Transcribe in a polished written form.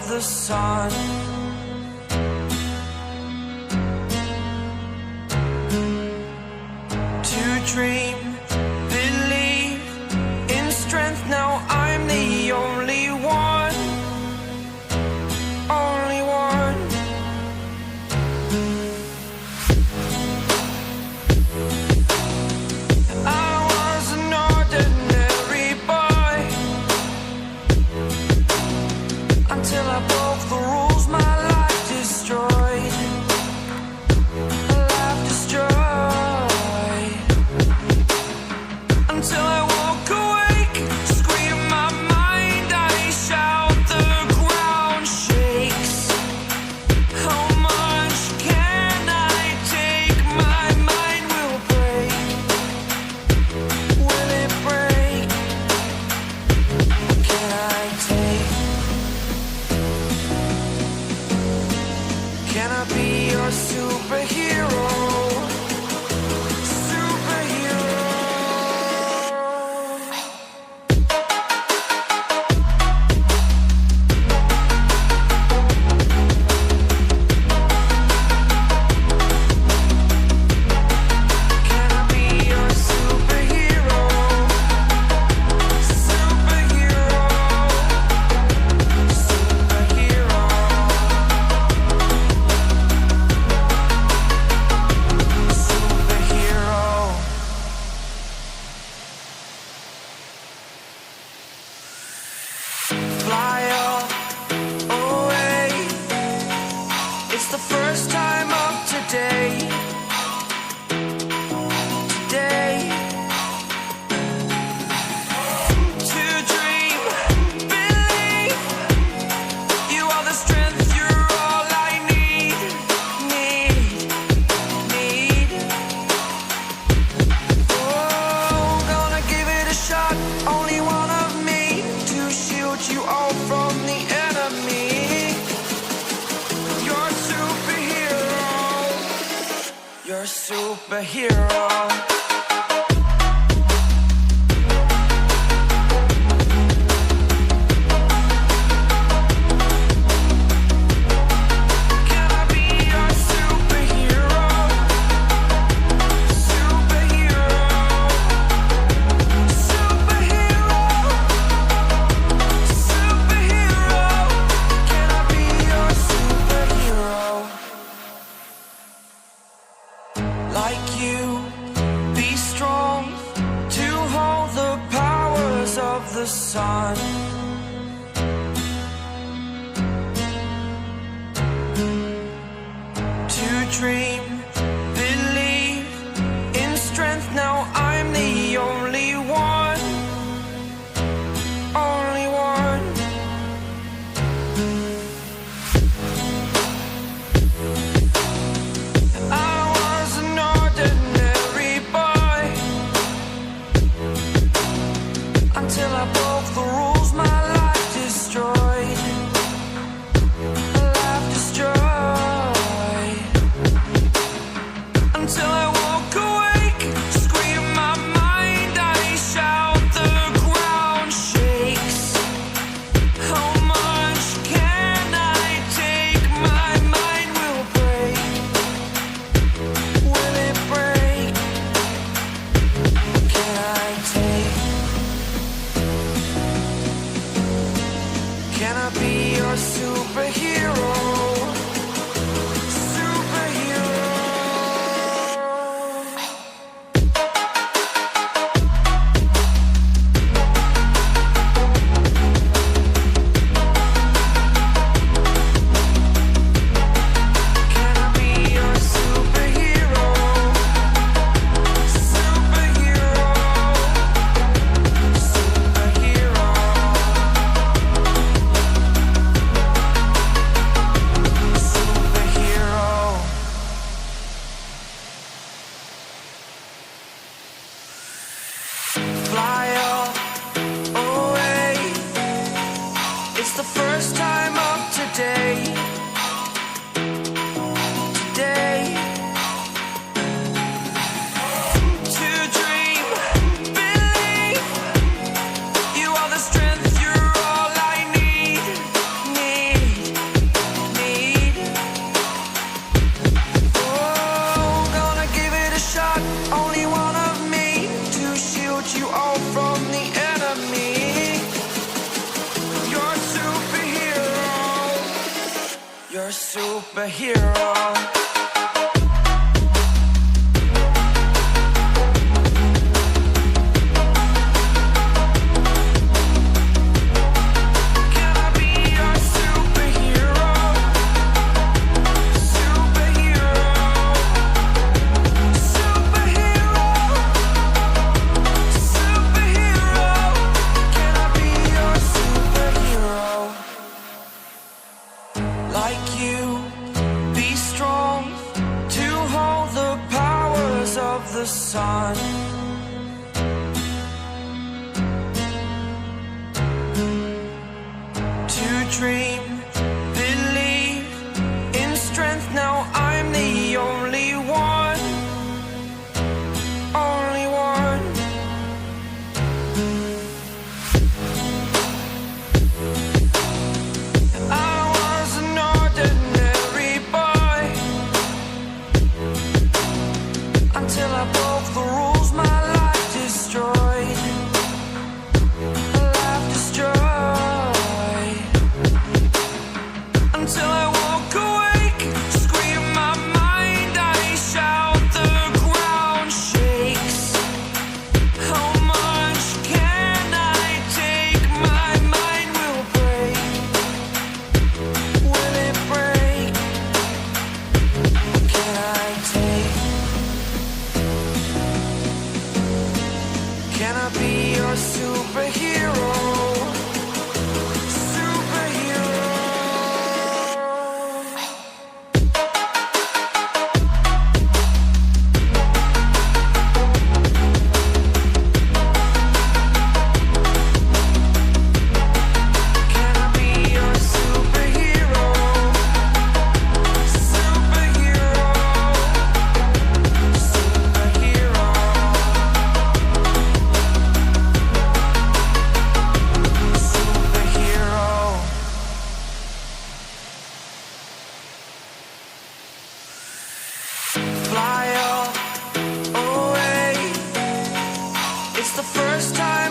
the sun. To dream, believe in strength. Now I'm the only one, only one. I was an ordinary boy until I broke the rules. My life destroyed, life destroyed. Until I woke awake, scream my mind, I shout, the ground shakes. How much can I take? My mind will break. Will it break? What can I take? Can I be your superhero? Fly away. It's the first time of today. Today. To dream, believe. You are the strength, you're all I need. Oh, gonna give it a shot. Only one of me to shield you all from the enemy. You're a superhero. You're a superhero. Can I be your superhero? Superhero. Superhero. Superhero. Can I be your superhero? Like you, be strong to hold the powers of the sun. To dream, believe in strength. Now I'm the only one, only one. I was an ordinary boy until I broke the rules. My life destroyed, life destroyed. Until I woke awake, scream my mind, I shout, the ground shakes. How much can I take? My mind will break. Will it break? What can I take? Can I be your superhero? Superhero. Can I be your superhero? Superhero. Superhero. need. a superhero. Like you, be strong to hold the powers of the sun. To dream, believe in strength. Now I'm the only one, only one. Until I broke the rules, my life destroyed. Life destroyed. Until I woke awake, scream my mind, I shout, the ground shakes. How much can I take? My mind will break. Will it break? Can I take? Can I be your superhero? Superhero. Can I be your superhero? Superhero. Superhero. Fly away. It's the first time